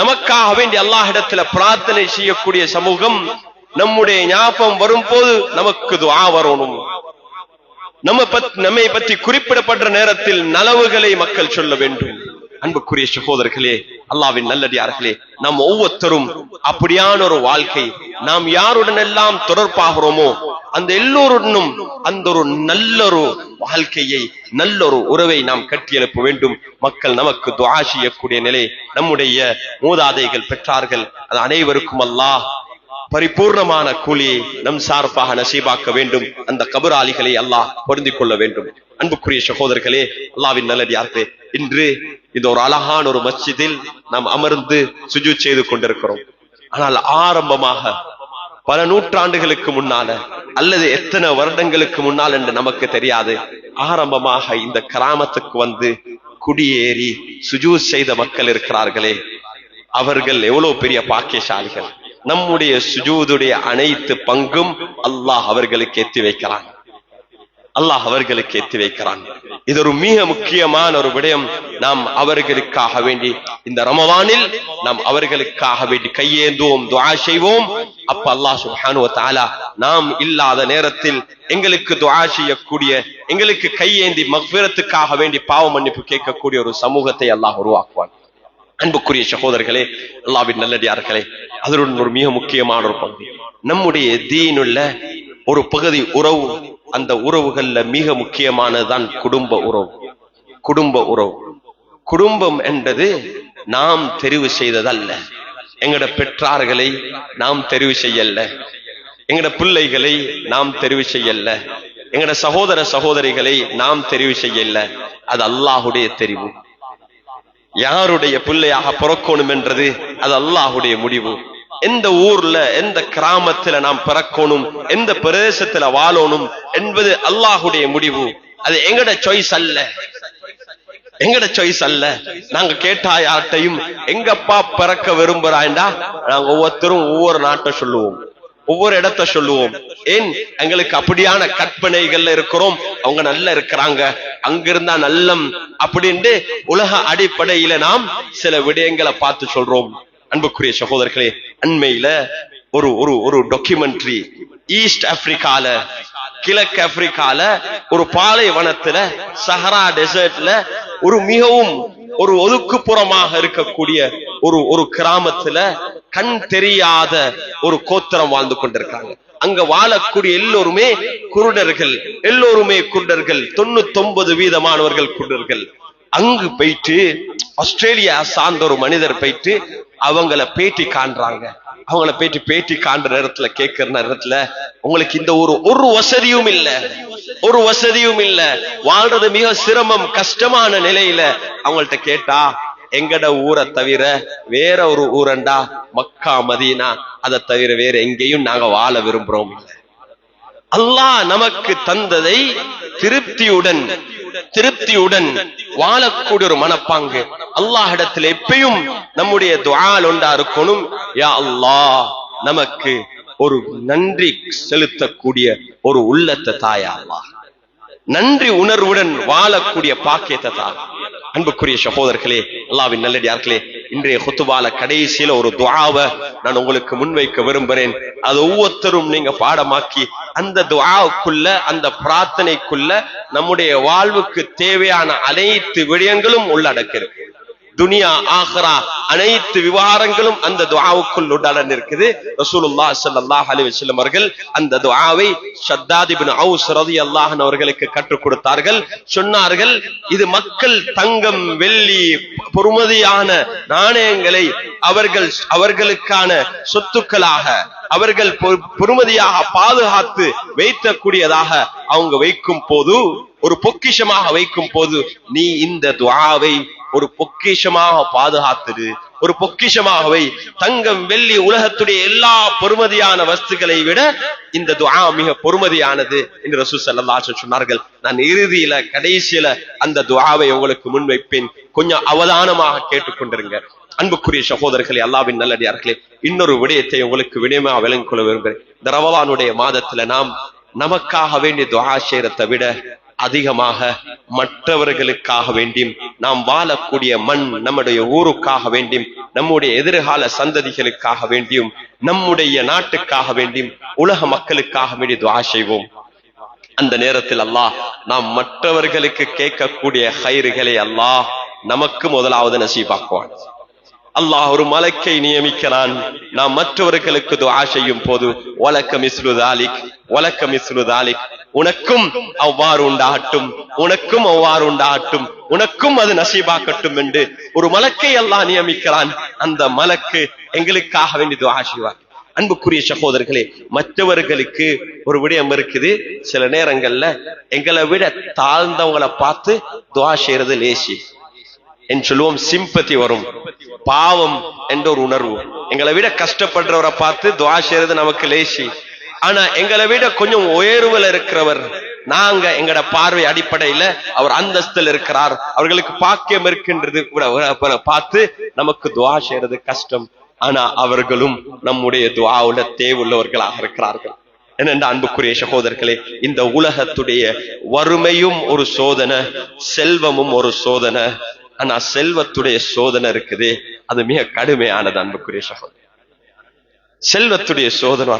நமக்காக வேண்டி அல்லாஹ்விடத்துல பிரார்த்தனை செய்யக்கூடிய சமூகம். நம்முடைய ஞாபகம் வரும் போது நமக்கு துஆ வரணும். நம்மை பற்றி குறிப்பிடப்படுற நேரத்தில் நலவுகளை மக்கள் சொல்ல வேண்டும். அன்புக்குரிய சகோதரர்களே, அல்லாஹ்வின் நல்லடியார்களே, நாம் ஒவ்வொருத்தரும் அப்படியான ஒரு வாழ்க்கை, நாம் யாருடன் எல்லாம் தொடர்பாகிறோமோ அந்த எல்லோருடனும் அந்த ஒரு நல்லொரு வாழ்க்கையை, நல்லொரு உறவை நாம் கட்டியெழுப்ப வேண்டும். மக்கள் நமக்கு துஆ செய்யக்கூடிய நிலை நம்முடைய மூதாதைகள் பெற்றார்கள். அது அனைவருக்கும் அல்லாஹ் பரிபூர்ணமான கூலியை நம் சார்பாக நசீபாக்க வேண்டும். அந்த கபராளிகளை அல்லாஹ் பொருந்திக் கொள்ள வேண்டும். அன்புக்குரிய சகோதரர்களே, அல்லாஹ்வின் நல்லடியார்களே, இன்று இந்த ஒரு அழகான ஒரு மஸ்ஜிதில் நாம் அமர்ந்து சுஜூத் செய்து கொண்டிருக்கிறோம். ஆனால் ஆரம்பமாக பல நூற்றாண்டுகளுக்கு முன்னால அல்லது எத்தனை வருடங்களுக்கு முன்னால் என்று நமக்கு தெரியாது, ஆரம்பமாக இந்த கிராமத்துக்கு வந்து குடியேறி சுஜூத் செய்த மக்கள் இருக்கிறார்களே, அவர்கள் எவ்வளவு பெரிய பாக்கியசாலிகள். நம்முடைய சுஜூதுடைய அனைத்து பங்கும் அல்லாஹ் அவர்களுக்கு எத்தி வைக்கிறான். அல்லாஹ் அவர்களுக்கு எத்தி வைக்கிறான். இது ஒரு மிக முக்கியமான ஒரு விடயம். நாம் அவர்களுக்காக வேண்டி இந்த ரமலானில் நாம் அவர்களுக்காக வேண்டி கையேந்துவோம், துஆ செய்வோம். அப்ப அல்லாஹ் சுப்ஹானஹு வ தஆலா நாம் இல்லாத நேரத்தில் எங்களுக்கு துஆ செய்யக்கூடிய, எங்களுக்கு கையேந்தி மக்ஃபிரத்துக்காக வேண்டி பாவ மன்னிப்பு கேட்கக்கூடிய ஒரு சமூகத்தை அல்லாஹ் உருவாக்குவான். அன்புக்குரிய சகோதரர்களே, அல்லாஹ்வின் நல்லடியார்களே, அதனுடன் ஒரு மிக முக்கியமான ஒரு பகுதி நம்முடைய தீனுள்ள ஒரு பகுதி உறவு. அந்த உறவுகள்ல மிக முக்கியமானதுதான் குடும்ப உறவு. குடும்ப உறவு, குடும்பம் என்றது நாம் தெரிவு செய்ததல்ல. எங்கட பெற்றார்களை நாம் தெரிவு செய்யல, எங்கட பிள்ளைகளை நாம் தெரிவு செய்யல, எங்கட சகோதர சகோதரிகளை நாம் தெரிவு செய்யல. அது அல்லாஹுடைய தெரிவு. யாருடைய பிள்ளையாக பிறக்கணும் என்றது அது அல்லாஹுடைய முடிவு. எந்த ஊர்ல எந்த கிராமத்துல நாம் பிறக்கணும், எந்த பிரதேசத்துல வாழணும் என்பது அல்லாஹுடைய முடிவு. அது எங்கட சாய்ஸ் அல்ல, எங்கட சாய்ஸ் அல்ல. நாங்க கேட்டா யார்ட்டையும் எங்கப்பா பிறக்க விரும்புறாண்டா நாங்க ஒவ்வொருத்தரும் ஒவ்வொரு நாட்டை சொல்லுவோம், ஒவ்வொரு இடத்த சொல்லுவோம். ஏன்? எங்களுக்கு அப்படியான கற்பனைகள்ல இருக்கிறோம். அவங்க நல்லா இருக்கிறாங்க, அங்கிருந்தா நல்லம் அப்படின்ட்டு உலக அடிப்படையில நாம் சில விடயங்களை பார்த்து சொல்றோம். அன்புக்குரிய சகோதரர்களே, அண்மையில ஒரு ஒரு ஒரு டாக்குமெண்ட்ரி ஈஸ்ட் ஆப்பிரிக்கால, கிழக்கு ஆப்பிரிக்கால ஒரு பாலைவனத்துல சஹரா டெசர்ட்ல ஒரு மிகவும் ஒரு ஒதுக்குப்புறமாக இருக்கக்கூடிய ஒரு கிராமத்துல கண் தெரியாத ஒரு கோத்திரம் வாழ்ந்து கொண்டிருக்காங்க. அங்க வாழக்கூடிய எல்லோருமே குருடர்கள், எல்லோருமே குருடர்கள். 99% குருடர்கள். அங்கு போயிட்டு ஆஸ்திரேலியா சார்ந்த ஒரு மனிதர் போயிட்டு அவங்கள பேட்டி காண்றாங்க. அவங்கள பேட்டி காண்ற நேரத்துல கேட்கிற நேரத்துல, உங்களுக்கு இந்த ஒரு வசதியும் இல்ல, ஒரு வசதியும் இல்ல, வாழ்றது மிக சிரமம், கஷ்டமான நிலையில. அவங்கள்ட்ட கேட்டா, எங்கட ஊரை தவிர வேற ஒரு ஊரண்டா மக்கா மதீனா, அதை தவிர வேற எங்கேயும் நாங்க வாழ விரும்புறோம். அல்லாஹ் நமக்கு தந்ததை திருப்தியுடன் வாழக்கூடிய ஒரு மனப்பாங்கு அல்லாஹ்விடத்தில் எப்பயும் நம்முடைய துஆல் ஒன்றா இருக்கணும். யா அல்லாஹ், நமக்கு ஒரு நன்றி செலுத்தக்கூடிய ஒரு உள்ளத்தை தாயா அல்லாஹ், நன்றி உணர்வுடன் வாழக்கூடிய பாக்கியத்தை தான். அன்புக்குரிய சகோதரர்களே, அல்லாஹ்வின் நல்லடியார்களே, இன்றைய குத்துபால கடைசியில ஒரு துஆவை நான் உங்களுக்கு முன்வைக்க விரும்புகிறேன். அது ஒவ்வொருத்தரும் நீங்க பாடமாக்கி அந்த துஆவுக்குள்ள, அந்த பிரார்த்தனைக்குள்ள நம்முடைய வாழ்வுக்கு தேவையான அனைத்து விடயங்களும் உள்ளடக்கிருக்கு. துனியா ஆகிரா அனைத்து விவகாரங்களும் அந்த துஆவுக்குள் உள்ளடங்கி இருக்குது. ரசூலுல்லாஹ் ஸல்லல்லாஹு அலைஹி வஸல்லம் அவர்கள் அந்த துஆவை ஷத்தாத் இப்னு அவுஸ் ரலியல்லாஹு அன்ஹு அவர்களுக்கு கற்றுக் கொடுத்தார்கள். சொன்னார்கள், இது மக்கள் தங்கம் வெள்ளி பொறுமதியான நாணயங்களை அவர்களுக்கான சொத்துக்களாக அவர்கள் பொறுமதியாக பாதுகாத்து வைக்கக்கூடியதாக அவங்க வைக்கும் போது, ஒரு பொக்கிஷமாக வைக்கும் போது, நீ இந்த துஆவை ஒரு பொக்கிஷமாக பாதுகாத்தது, ஒரு பொக்கிஷமாகவே. தங்கம் வெள்ளி உலகத்துடைய எல்லா பொறுமதியான வஸ்துக்களை விட இந்த துஆ மிக பொறுமதியானது என்று ரசூல் ஸல்லல்லாஹு அலைஹி வஸல்லம் சொன்னார்கள். நான் இறுதியில கடைசியில அந்த துஆவை உங்களுக்கு முன்வைப்பேன், கொஞ்சம் அவதானமாக கேட்டுக்கொண்டிருங்க. அன்புக்குரிய சகோதரர்களே, அல்லாஹ்வின் நல்லடியார்களே, இன்னொரு விடயத்தை உங்களுக்கு வினயமா விளங்கிக் கொள்ள விரும்புகிறேன். இந்த ரமலானுடைய மாதத்துல நாம் நமக்காக வேண்டி துஆ செய்யறதை விட அதிகமாக மற்றவர்களுக்காக வேண்டியும், நாம் வாழக்கூடிய மண் நம்முடைய ஊருக்காக வேண்டியும், நம்முடைய எதிர்கால சந்ததிகளுக்காக வேண்டியும், நம்முடைய நாட்டுக்காக வேண்டியும், உலக மக்களுக்காக வேண்டி துஆ செய்வோம். அந்த நேரத்தில் அல்லாஹ் நாம் மற்றவர்களுக்கு கேட்கக்கூடிய ஹைறுகளை அல்லாஹ் நமக்கு முதலாவது நசீபாக்குவான். அல்லாஹ் ஒரு மலக்கை நியமிக்கிறான். நாம் மற்றவர்களுக்கு துஆ செய்யும் போது, வலக்க மிஸ்லு தாலிக், வலக்க மிஸ்லு தாலிக், உனக்கும் அவ்வாறு உண்டாகட்டும், உனக்கும் அவ்வாறு உண்டாகட்டும், உனக்கும் அது நசீபாக்கட்டும் என்று ஒரு மலக்கை அல்லாஹ் நியமிக்கிறான். அந்த மலக்கு எங்களுக்காக வேண்டி துஆ செய்வார். அன்புக்குரிய சகோதரர்களே, மற்றவர்களுக்கு ஒரு விடயம் இருக்குது. சில நேரங்கள்ல எங்களை விட தாழ்ந்தவங்களை பார்த்து துஆ செய்யறது லேசி. என்று சொல்லுவோம், சிம்பத்தி வரும், பாவம் என்ற ஒரு உணர்வு. எங்களை விட கஷ்டப்படுறவரை பார்த்து துஆ செய்யறது நமக்கு லேசி. ஆனா எங்களை விட கொஞ்சம் உயர்வுல இருக்கிறவர், நாங்க எங்கட பார்வை அடிப்படையில அவர் அந்தஸ்தில் இருக்கிறார், அவர்களுக்கு பாக்கியம் இருக்கின்றது பார்த்து நமக்கு துஆ செய்யறது கஷ்டம். ஆனா அவர்களும் நம்முடைய துஆவுல தேவையுள்ளவர்களாக இருக்கிறார்கள். என்னென்ன அன்புக்குரிய சகோதரர்களே, இந்த உலகத்துடைய வறுமையும் ஒரு சோதனை, செல்வமும் ஒரு சோதனை. ஆனா செல்வத்துடைய சோதனை இருக்குது, அது மிக கடுமையானது அன்புக்குரிய சகோதரர். செல்வத்துடைய சோதனை,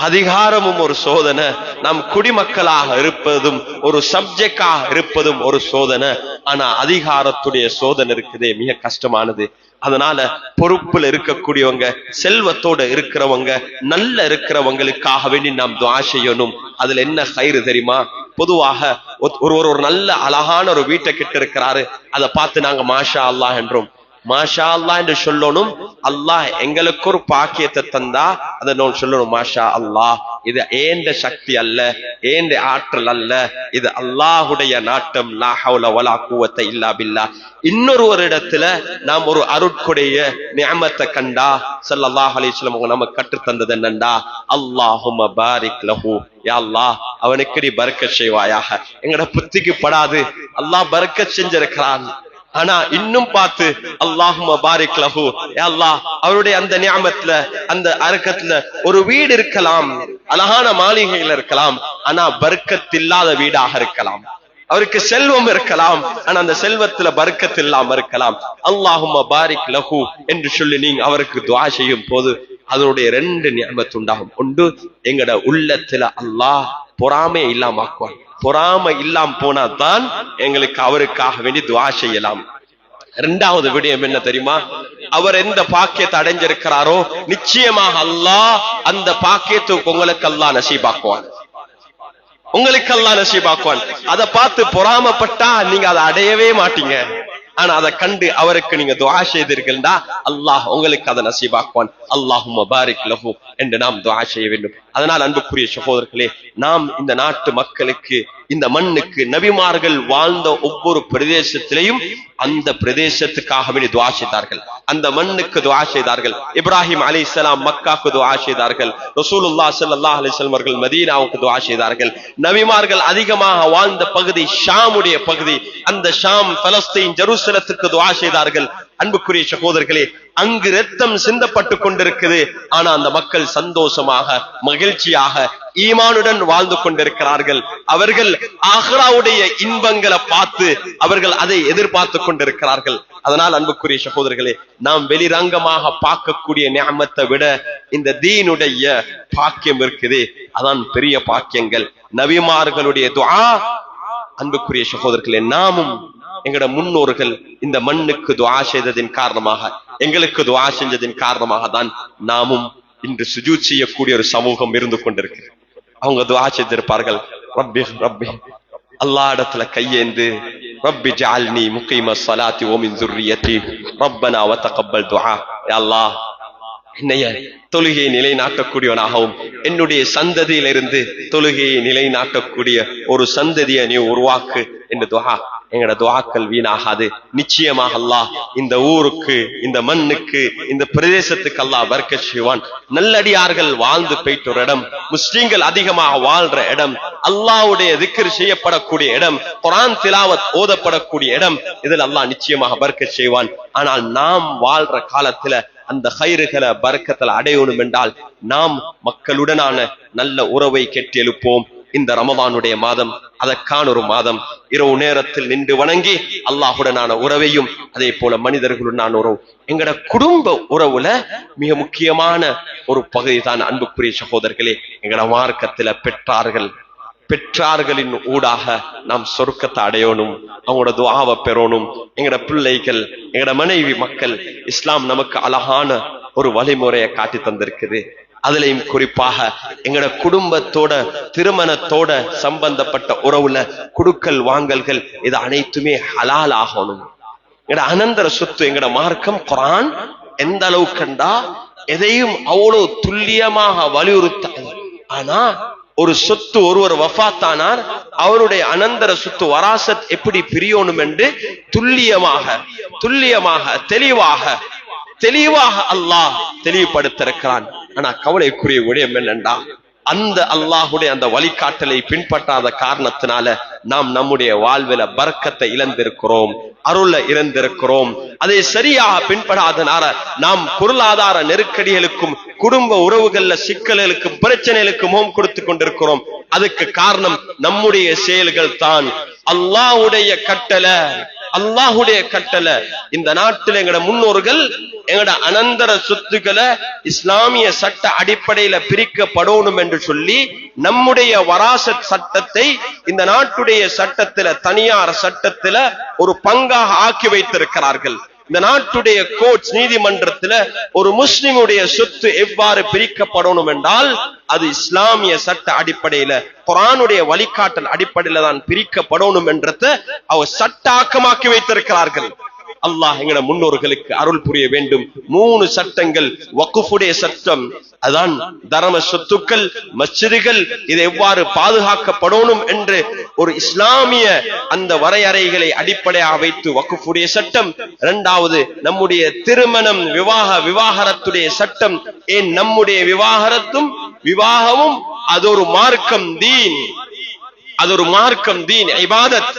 அதிகாரமும் ஒரு சோதனை, நம் குடிமக்களாக இருப்பதும் ஒரு சப்ஜெக்டாக இருப்பதும் ஒரு சோதனை. ஆனா அதிகாரத்துடைய சோதனை இருக்குதே மிக கஷ்டமானது. அதனால பொறுப்புல இருக்கக்கூடியவங்க, செல்வத்தோட இருக்கிறவங்க, நல்ல இருக்கிறவங்களுக்காக வேண்டி நாம் துஆ செய்யணும். அதுல என்ன கயிறு தெரியுமா? பொதுவாக ஒரு நல்ல அழகான ஒரு வீட்டை கிட்ட இருக்கிறாரு, அதை பார்த்து நாங்க மாஷா அல்லாஹ் என்றோம். மாஷா அல்லாஹ் என்று சொல்லணும். அல்லாஹ் எங்களுக்கு ஒரு பாக்கியத்தை தந்தா அதை நான் சொல்லணும் மாஷா அல்லாஹ். இது ஏந்த சக்தி அல்ல, ஏந்த ஆற்றல் அல்ல, இது அல்லாஹுடைய நாட்டம். லா ஹவுல வலா குவத்த இல்லா பில்லாஹ். இன்னொரு இடத்துல நாம் ஒரு அருட்கொடைய நிஅமத்தை கண்டா ஸல்லல்லாஹு அலைஹி வஸல்லம் நமக்கு கற்று தந்தது என்னண்டா, அல்லாஹும்ம பாரிக் லஹு, யா அல்லாஹ் அவனுக்கு நீ பரக்கத் செய்வாயாக. எங்கட புத்திக்கு படாது, அல்லாஹ் பரக்கத் செஞ்சிருக்கிறான். ஆனா இன்னும் பார்த்து அல்லாஹும்ம பாரிக் லஹு, யா அல்லாஹ் அவருடைய அந்த நிஅமத்துல, அந்த அரக்கத்துல ஒரு வீடு இருக்கலாம், அழகான மாளிகைகள் இருக்கலாம், ஆனா பரக்கத் இல்லாத வீடாக இருக்கலாம். அவருக்கு செல்வம் இருக்கலாம், ஆனா அந்த செல்வத்துல பரக்கத் இல்லாம இருக்கலாம். அல்லாஹும்ம பாரிக் லஹு என்று சொல்லி நீங்க அவருக்கு துஆ செய்யும் போது அதனுடைய 2 நிஅமத் உண்டாகும். ஒன்று, எங்கட உள்ளத்துல அல்லாஹ் பொறாமை இல்லாம ஆக்குவான். பொறாமை இல்லாம போனாதான் எங்களுக்கு அவருக்காக வேண்டி துஆ செய்யலாம். 2வது விடயம் என்ன தெரியுமா? அவர் எந்த பாக்கியத்தை அடைஞ்சிருக்கிறாரோ நிச்சயமாக அல்லாஹ் அந்த பாக்கியத்துக்கு உங்களுக்கு அல்லாஹ் நசீபாக்குவான், உங்களுக்கு அல்லாஹ் நசீபாக்குவான். அதை பார்த்து பொறாமப்பட்டா நீங்க அதை அடையவே மாட்டீங்க. ஆனா அதை கண்டு அவருக்கு நீங்க துஆ செய்தீர்கள்னா அல்லாஹ் உங்களுக்கு அதை நசீபாக்குவான். அல்லாஹும்ம பாரிக் லஹு என்று நாம் துஆ செய்ய வேண்டும். அதனால் அன்புக்குரிய சகோதரர்களே, நாம் இந்த நாட்டு மக்களுக்கு, இந்த மண்ணுக்கு, நபிமார்கள் வாழ்ந்த ஒவ்வொரு பிரதேசத்திலையும் அந்த பிரதேசத்துக்காக வேண்டி துஆ செய்தார்கள், அந்த மண்ணுக்கு துஆ செய்தார்கள். இப்ராஹிம் அலைஹிஸ்ஸலாம் மக்காவுக்கு துஆ செய்தார்கள், ரசூலுல்லாஹ் ஸல்லல்லாஹு அலைஹி வஸல்லம் அவர்கள் மதீனாவுக்கு துஆ செய்தார்கள். நபிமார்கள் அதிகமாக வாழ்ந்த பகுதி ஷாமுடைய பகுதி, அந்த ஷாம், பலஸ்தீன், ஜெருசலத்துக்கு துஆ செய்தார்கள். அன்புக்குரிய சகோதரர்களே, அங்கு ரத்தம் சிந்தப்பட்டு கொண்டிருக்குது, ஆனா அந்த மக்கள் சந்தோஷமாக, மகிழ்ச்சியாக, ஈமானுடன் வாழ்ந்து கொண்டிருக்கிறார்கள். அவர்கள் ஆஹ்ராவுடைய இன்பங்களை பார்த்து அவர்கள் அதை எதிர்பார்த்து கொண்டிருக்கிறார்கள். அதனால் அன்புக்குரிய சகோதரர்களே, நாம் வெளிரங்கமாக பார்க்கக்கூடிய நிஅமத்தை விட இந்த தீனுடைய பாக்கியம் இருக்குது, அதான் பெரிய பாக்கியங்கள். நபிமார்களுடைய துஆ, அன்புக்குரிய சகோதரர்களே, நாமும் எங்கட முன்னோர்கள் இந்த மண்ணுக்கு துஆ செய்ததின் காரணமாக, எங்களுக்கு துஆ செஞ்சதின் காரணமாக தான் நாமும் இன்று சுஜூத் செய்யக்கூடிய ஒரு சமூகம் இருந்து கொண்டிருக்கிறது. அவங்க துஆ செய்திருப்பார்கள், ரப்பி ரப்பி, அல்லாஹ் இடத்துல கையேந்து, ரப்பி ஜஅல்னி முகீமஸ் ஸலாத்தி வ மின் ذُرِّيَّتِي ரப்பனா வ தகப்பல் துஆ. யா அல்லாஹ், என்னைய தொழுகையை நிலைநாட்டக்கூடியவனாகவும் என்னுடைய சந்ததியிலிருந்து தொழுகையை நிலைநாட்டக்கூடிய ஒரு சந்ததியை நீ உருவாக்கு என்று துஆ. எங்கட துஆக்கள் வீணாகாது. நிச்சயமாக அல்லாஹ் இந்த ஊருக்கு, இந்த மண்ணுக்கு, இந்த பிரதேசத்துக்கு அல்லாஹ் பரக்கத் செய்வான். நல்லடியார்கள் வாழ்ந்து போயிட்ட ஒரு இடம், முஸ்லிம்கள் அதிகமாக வாழ்ற இடம், அல்லாஹ்வுடைய திக்ர் செய்யப்படக்கூடிய இடம், குர்ஆன் திலாவத் ஓதப்படக்கூடிய இடம், இதில் அல்லாஹ் நிச்சயமாக பரக்கத் செய்வான். ஆனால் நாம் வாழ்ற காலத்துல அந்த கைறுகளை பரக்கத்துல அடையணும் என்றால் நாம் மக்களுடனான நல்ல உறவை கெட்டி எழுப்போம். இந்த ரமதானுடைய மாதம் அதற்கான ஒரு மாதம். இரவு நேரத்தில் நின்று வணங்கி அல்லாஹுடனான உறவையும், அதே போல மனிதர்களுடனான உறவு, எங்கட குடும்ப உறவுல மிக முக்கியமான ஒரு பகுதி தான் அன்புக்குரிய சகோதரர்களே. எங்கட மார்க்கத்துல பெற்றார்களின் ஊடாக நாம் சொர்க்கத்தை அடையணும், அவங்களோட துஆவை பெறணும். எங்கட பிள்ளைகள், எங்கட மனைவி மக்கள், இஸ்லாம் நமக்கு அழகான ஒரு வழிமுறையை காட்டி தந்திருக்குது. அதுலயும் குறிப்பாக எங்கட குடும்பத்தோட, திருமணத்தோட சம்பந்தப்பட்ட உறவுல குடுக்கல் வாங்கல்கள், இது அனைத்துமே ஹலால் ஆகணும். எங்கட அனந்தர சொத்து, எங்கட மார்க்கம் குர்ஆன் எந்த அளவு கண்டா எதையும் அவ்வளவு துல்லியமாக வலியுறுத்த. ஆனா ஒரு சொத்து ஒருவர் வஃபாத்தானார், அவருடைய அனந்தர சொத்து வராசத் எப்படி பிரியணும் என்று துல்லியமாக தெளிவாக அல்லாஹ் தெளிவுபடுத்திருக்கிறான். ஆனா கவலைக்குரிய விடயம் என்னண்டா, அந்த அல்லாஹுடைய அந்த வழிகாட்டலை பின்பற்றாத காரணத்தினால நாம் நம்முடைய வாழ்வில பரக்கத்தை இழந்திருக்கிறோம், அருள இழந்திருக்கிறோம். அதை சரியாக பின்பற்றாதனால நாம் பொருளாதார நெருக்கடிகளுக்கும் குடும்ப உறவுகள்ல சிக்கல்களுக்கும் பிரச்சனைகளுக்கும் முகம் கொடுத்து கொண்டிருக்கிறோம். அதுக்கு காரணம் நம்முடைய செயல்கள் தான். அல்லாஹ்வுடைய கட்டளை இந்த நாட்டில் எங்கட முன்னோர்கள் எங்கட அனந்தர சொத்துக்களை இஸ்லாமிய சட்ட அடிப்படையில பிரிக்கப்படணும் என்று சொல்லி நம்முடைய வராசத் சட்டத்தை இந்த நாட்டுடைய சட்டத்தில, தனியார் சட்டத்தில ஒரு பங்காக ஆக்கி வைத்திருக்கிறார்கள். இந்த நாட்டுடைய கோர்ட்ஸ், நீதிமன்றத்துல ஒரு முஸ்லிமுடைய சொத்து எவ்வாறு பிரிக்கப்படணும் என்றால் அது இஸ்லாமிய சட்ட அடிப்படையில, குர்ஆனுடைய வழிகாட்டல் அடிப்படையில தான் பிரிக்கப்படணும் என்றத அவர் சட்டாக்கமாக்கி வைத்திருக்கிறார்கள். அல்லாஹ் எங்கட முன்னோர்களுக்கு அருள் புரிய வேண்டும். 3 சட்டங்கள், வக்ஃபுடைய சட்டம், அதான் தர்ம சொத்துக்கள், மஸ்ஜிதுகள், இது எவ்வாறு பாதுகாக்கப்படணும் என்று ஒரு இஸ்லாமிய அந்த வரையறைகளை அடிப்படையாக வைத்து வக்ஃபுடைய சட்டம். 2வது நம்முடைய திருமணம், விவாகரத்துடைய சட்டம். ஏன் நம்முடைய விவாகமும் அது ஒரு மார்க்கம், தீன், இபாதத்.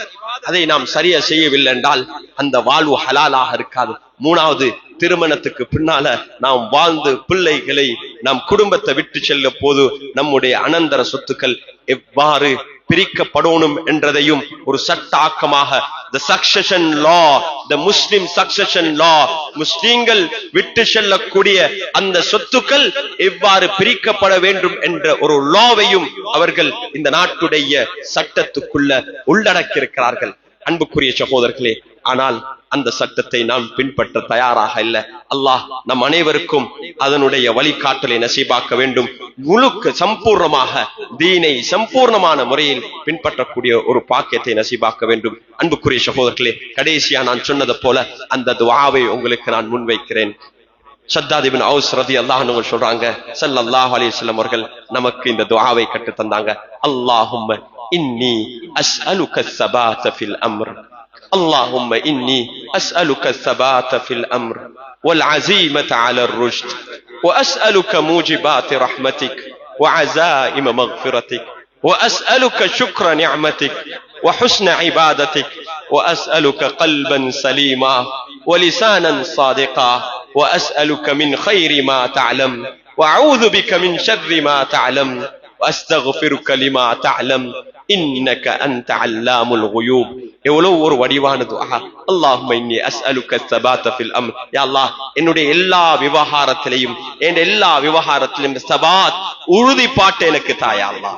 அதை நாம் சரியா செய்யவில்லை என்றால் அந்த வாழ்வு ஹலாலாக இருக்காது. 3வது திருமணத்துக்கு பின்னால நாம் வாழ்ந்து பிள்ளைகளை நாம் குடும்பத்தை விட்டு செல்ல போது நம்முடைய அனந்தர சொத்துக்கள் எவ்வாறு பிரிக்கப்படணும் என்றதையும் ஒரு சட்ட ஆக்கமாக the succession law, the Muslim succession law, முஸ்லிம்கள் விட்டு செல்லக்கூடிய அந்த சொத்துக்கள் எவ்வாறு பிரிக்கப்பட வேண்டும் என்ற ஒரு லாவையும் அவர்கள் இந்த நாட்டுடைய சட்டத்துக்குள்ள உள்ளடக்கி இருக்கிறார்கள். அன்புக்குரிய சகோதரர்களே, ஆனால் அந்த சட்டத்தை நாம் பின்பற்ற தயாராக இல்லை. அல்லாஹ் நம் அனைவருக்கும் அதனுடைய வழிகாட்டலை நசீபாக்க வேண்டும். முழுக்க சம்பூர்ணமாக தீனை சம்பூர்ணமான முறையில் பின்பற்றக்கூடிய ஒரு பாக்கியத்தை நசீபாக்க வேண்டும். அன்புக்குரிய சகோதரர்களே, கடைசியா நான் சொன்னது போல அந்த துஆவை உங்களுக்கு நான் முன்வைக்கிறேன். ஷத்தாத் இப்னு அவுஸ் ரலியல்லாஹு அன்ஹு சொல்றாங்க, ஸல்லல்லாஹு அலைஹி வஸல்லம் அவர்கள் நமக்கு இந்த துஆவை கற்று தந்தாங்க. அல்லாஹும்ம இன்னி அஸ்அலுக ஸபாத ஃபில் அம்ர், اللهم إني أسألك الثبات في الأمر والعزيمة على الرشد وأسألك موجبات رحمتك وعزائم مغفرتك وأسألك شكر نعمتك وحسن عبادتك وأسألك قلبا سليما ولسانا صادقا وأسألك من خير ما تعلم وأعوذ بك من شر ما تعلم وأستغفرك لما تعلم إنك أنت علام الغيوب. எவ்வளவு ஒரு வடிவான துஆ. அல்லாஹும்ம இன்னி அஸ்அலுக ஸபாத ஃபில் அம்ர். யா அல்லாஹ், என்னுடைய எல்லா விவகாரத்திலையும் ஸபாத், உறுதிப்பாட்டு எனக்கு தாயா அல்லாஹ்.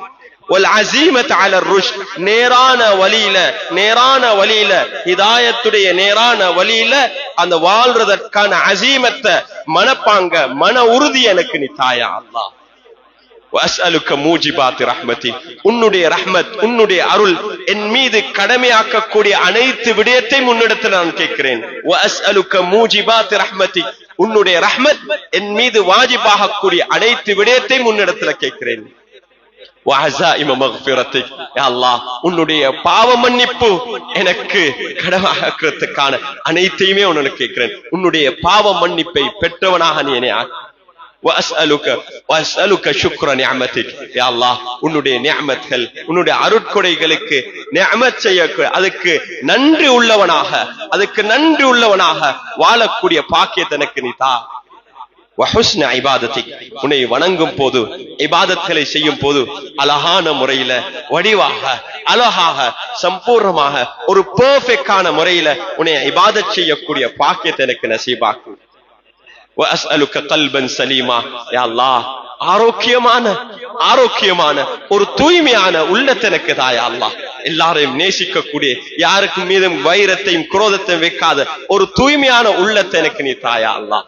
வல் அஸீமத அலா ருஷ்த், நேரான வழியில ஹிதாயத்துடைய நேரான வழியில அந்த வாழ்றதற்கான அஸீமத்தை, மனப்பாங்க, மன உறுதி எனக்கு நீ தாயா அல்லாஹ். وأسألك موجبات رحمتك, உன்னுடைய ரஹ்மத், உன்னுடைய அருள் என் மீது கடமையாக்கக்கூடிய அனைத்து விடயத்தையும் உன்னிடத்தில் நான் கேட்கிறேன். وأسألك موجبات رحمتك, உன்னுடைய ரஹ்மத் என் மீது வாஜிபாகக்கூடிய அனைத்து விடயத்தையும் உன்னிடத்தில் கேட்கிறேன். وعزائم مغفرتك, யா அல்லாஹ், உன்னுடைய பாவ மன்னிப்பு எனக்கு கடமையாக்குறதுக்கான அனைத்தையுமே உன்னை கேட்கிறேன். உன்னுடைய பாவ மன்னிப்பை பெற்றவனாக நீ என்னை ஆக்கு. وأسألك شكر نعمتك, யா அல்லாஹ், உன்னுடைய நிஅமத்கள், உன்னுடைய அருட்கொடைகளுக்கு நிஅமத் செய்ய, அதுக்கு நன்றி உள்ளவனாக வாழக்கூடிய பாக்கியத்தை எனக்கு நீ தா. وحسن عبادتك, உன்னை வணங்கும் போது, இபாதத்களை செய்யும் போது அழகான முறையில, வடிவாக, அழகாக, சம்பூர்ணமாக, ஒரு பெர்ஃபெக்டான முறையில உன்னை இபாதத் செய்யக்கூடிய பாக்கியத்தை எனக்கு நசீபாக்கு. وأسألك قلبا سليما, யா அல்லாஹ், ஆரோக்கியமான ஒரு தூய்மையான உள்ளத்தை எனக்கு தா யா அல்லாஹ். எல்லாரையும் நேசிக்கக்கூடிய, யாருக்கு மீதும் வைரத்தையும் குரோதத்தையும் வைக்காத ஒரு தூய்மையான உள்ளத்தை எனக்கு நீ தா யா அல்லாஹ்.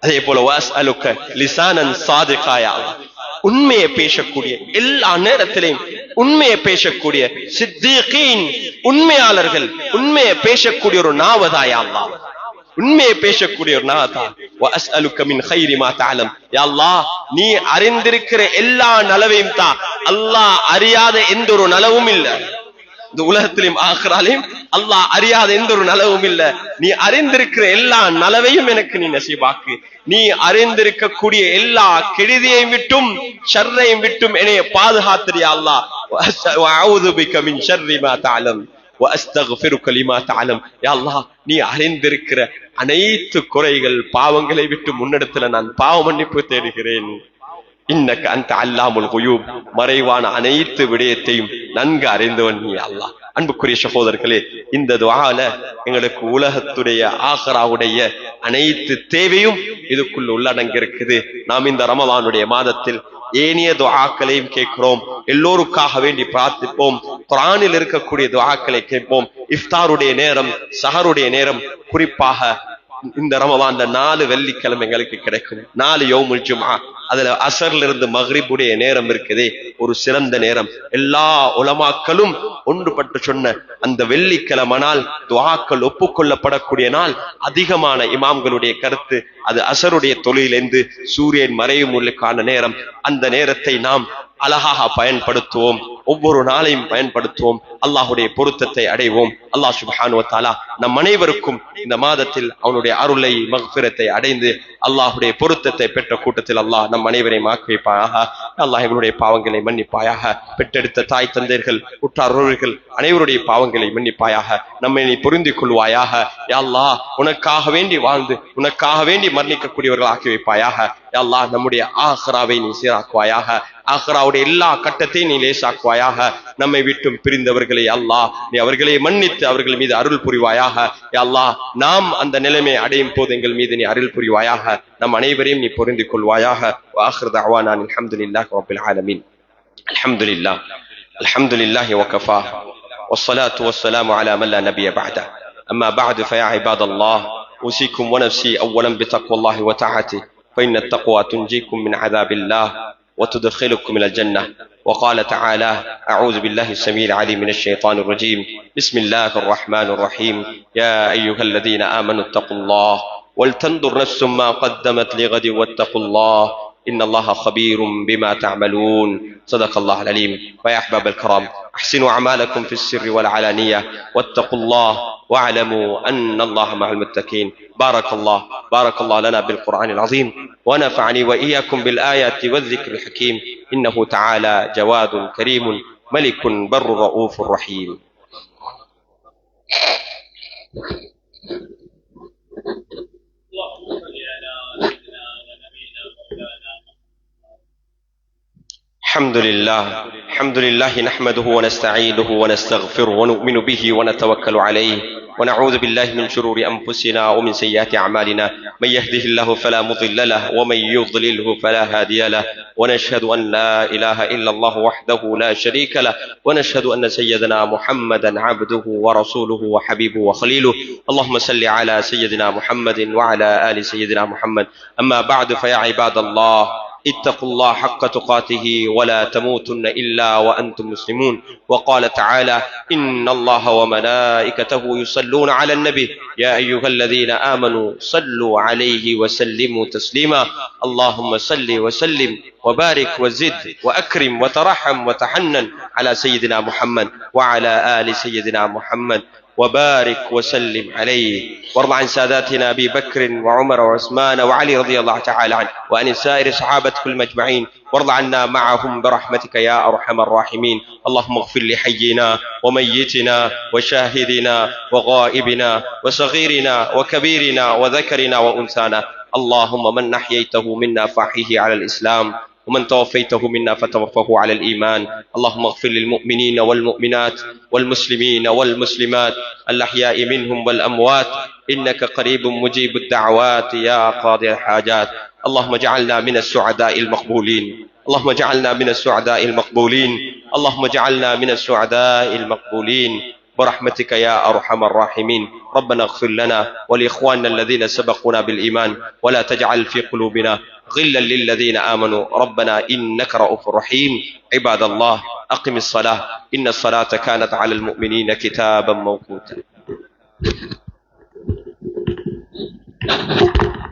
அதே போல وأسألك لسانا صادقا, யா அல்லாஹ், உண்மையை பேசக்கூடிய, எல்லா நேரத்திலையும் உண்மையை பேசக்கூடிய சித்தீகீன், உண்மையாளர்கள், உண்மையை பேசக்கூடிய ஒரு நாவதா யா அல்லாஹ். உண்மையை பேசக்கூடிய ஒரு நாதா. வஅஸ்அலுக மின் கைரி மா தஅலம். யா அல்லாஹ், நீ அறிந்திருக்கிற எல்லா நலவையும் தான். அல்லாஹ் அறியாத எந்த ஒரு நலவும் இல்ல. இந்த உலகத்திலும் ஆகிராலையும் அல்லாஹ் அறியாத எந்த ஒரு நலவும் இல்ல. நீ அறிந்திருக்கிற எல்லா நலவையும் எனக்கு நீ நசீபாக்கு. நீ அறிந்திருக்கக்கூடிய எல்லா கெடுதியையும் விட்டும் ஷர்ரையும் விட்டும் என்னைய பாதுகாத்திரு யா அல்லாஹ். வஅஊது பிக மின் ஷர்ரி மா தஅலம் வஅஸ்தக்ஃபிருக லிமா தஅலம். யா அல்லாஹ், நீ அறிந்திருக்கிற அனைத்து குறைகள் பாவங்களை விட்டு முன்னெடுத்துல நான் பாவ மன்னிப்பு தேடுகிறேன். இன்னக அன்த அல்லாமுல் குயூப். மறைவான அனைத்து விடயத்தையும் நன்கு அறிந்தவன் நீ அல்லாஹ். அன்புக்குரிய சகோதரர்களே, இந்த துஆல எங்களுக்கு உலகத்துடைய ஆகிராவுடைய அனைத்து தேவையும் இதுக்குள்ள உள்ளடங்கி இருக்குது. நாம் இந்த ரமலானுடைய மாதத்தில் ஏனைய துஆக்களையும் கேட்கிறோம். எல்லோருக்காக வேண்டி பிரார்த்திப்போம். குர்ஆனில் இருக்கக்கூடிய துஆக்களை கேட்போம். இஃப்தாருடைய நேரம், சஹருடைய நேரம், குறிப்பாக இந்த ரமலான்ல 4 வெள்ளிக்கிழமை எங்களுக்கு கிடைக்கும். 4 யௌமுல் ஜும்ஆ. அதுல அசர்ல இருந்து மக்ரிபுடைய நேரம் இருக்குதே, ஒரு சிறந்த நேரம். எல்லா உலமாக்களும் ஒன்றுபட்டு சொன்ன அந்த வெள்ளிக்கிழமை நாள் துஆக்கள் ஒப்புக்கொள்ளப்படக்கூடிய நாள். அதிகமான இமாம்களுடைய கருத்து அது அசருடைய தொழிலிருந்து சூரியன் மறையும் உள்ளுக்கான நேரம். அந்த நேரத்தை நாம் அழகாக பயன்படுத்துவோம். ஒவ்வொரு நாளையும் பயன்படுத்துவோம். அல்லாஹுடைய பொருத்தத்தை அடைவோம். அல்லாஹ் சுப்ஹானஹு வ தஆலா நம் அனைவருக்கும் இந்த மாதத்தில் அவனுடைய அருளை மக்ஃபிரத்தை அடைந்து அல்லாஹுடைய பொருத்தத்தை பெற்ற கூட்டத்தில் அல்லாஹ் நம் அனைவரையும் ஆக்கி வைப்பாயாக. அல்லாஹ் எங்களுடைய பாவங்களை மன்னிப்பாயாக. பெற்றெடுத்த தாய் தந்தையர்கள், உற்றார் உறவினர்கள் அனைவருடைய பாவங்களை மன்னிப்பாயாக. நம்மை நீ புரிந்து கொள்வாயாக. யா அல்லாஹ், உனக்காக வேண்டி வாழ்ந்து உனக்காக வேண்டி மரணிக்கக்கூடியவர்கள் ஆக்கி வைப்பாயாக. யா அல்லாஹ், நம்முடைய ஆஹ்ராவை நீ சீராக்குவாயாக. ஆஹ்ராவுடைய எல்லா கட்டத்தையும் நீ லேசாக்குவாயாக. நம்மை விட்டும் பிரிந்தவர்களை அல்லாஹ் நீ அவர்களை மன்னித்து அவர்கள் மீது அருள் புரிவாயாக. யா அல்லாஹ், நாம் அந்த நிலைமை அடையும் போது எங்கள் மீது நீ அருள் புரிவாயாக. நம் அனைவரையும் நீ புரிந்து கொள்வாயாக. وآخر دعوانا الحمد لله رب العالمين. الحمد لله الحمد لله وكفى والصلاة والسلام على من لا نبي بعده. أما بعد فيا عباد الله، أوصيكم ونفسي أولا بتقوى الله وطاعته، فإن التقوى تنجيكم من عذاب الله وتدخلكم إلى الجنة. وقال تعالى: أعوذ بالله السميع العليم من الشيطان الرجيم. بسم الله الرحمن الرحيم. يا أيها الذين آمنوا اتقوا الله ولتنظر نفس ما قدمت لغد واتقوا الله إن الله خبير بما تعملون. صدق الله العليم. ويا أحباب الكرام، أحسنوا أعمالكم في السر والعلانية واتقوا الله واعلموا أن الله مع المتقين. بارك الله لنا بالقرآن العظيم ونفعني وإياكم بالآيات والذكر الحكيم. إنه تعالى جواد كريم ملك بر رؤوف رحيم. الحمد لله نحمده ونستعينه ونستغفره ونؤمن به ونتوكل عليه ونعوذ بالله من شرور أنفسنا ومن سيئات أعمالنا. من يهده الله فلا مضل له ومن يضلله فلا هادي له. ونشهد أن لا إله إلا الله وحده لا شريك له. ونشهد أن سيدنا محمدا عبده ورسوله وحبيبه وخليله. اللهم صل على سيدنا محمد وعلى آل سيدنا محمد. أما بعد فيا عباد الله، اتقوا الله حق تقاته ولا تموتن إلا وأنتم مسلمون. وقال تعالى: إن الله وملائكته يصلون على النبي يا أيها الذين آمنوا صلوا عليه وسلموا تسليما. اللهم صل وسلم وبارك وزد وأكرم وترحم وتحنن على سيدنا محمد وعلى آل سيدنا محمد وبارك وسلم عليه. وارض عن ساداتنا أبي بكر وعمر وعثمان وعلي رضي الله تعالى عنه وعن سائر صحابة كل مجمعين. وارض عنا معهم برحمتك يا أرحم الراحمين. اللهم اغفر لحينا وميتنا وشاهدنا وغائبنا وصغيرنا وكبيرنا وذكرنا وأنثانا. اللهم من أحييته منا فأحيه على الإسلام، ومن توفيته منا فتوفه على الإيمان. اللهم اغفر للمؤمنين والمؤمنات والمسلمين والمسلمات الأحياء منهم والأموات، إنك قريب مجيب الدعوات يا قاضي الحاجات. اللهم اجعلنا من السعداء المقبولين. اللهم اجعلنا من السعداء المقبولين. اللهم اجعلنا من السعداء المقبولين برحمتك يا أرحم الراحمين. ربنا اغفر لنا ولإخواننا الذين سبقونا بالإيمان ولا تجعل في قلوبنا غلا للذين آمنوا ربنا إنك رؤوف رحيم. عباد الله، أقم الصلاة إن الصلاة كانت على المؤمنين كتابا موقوتا. الله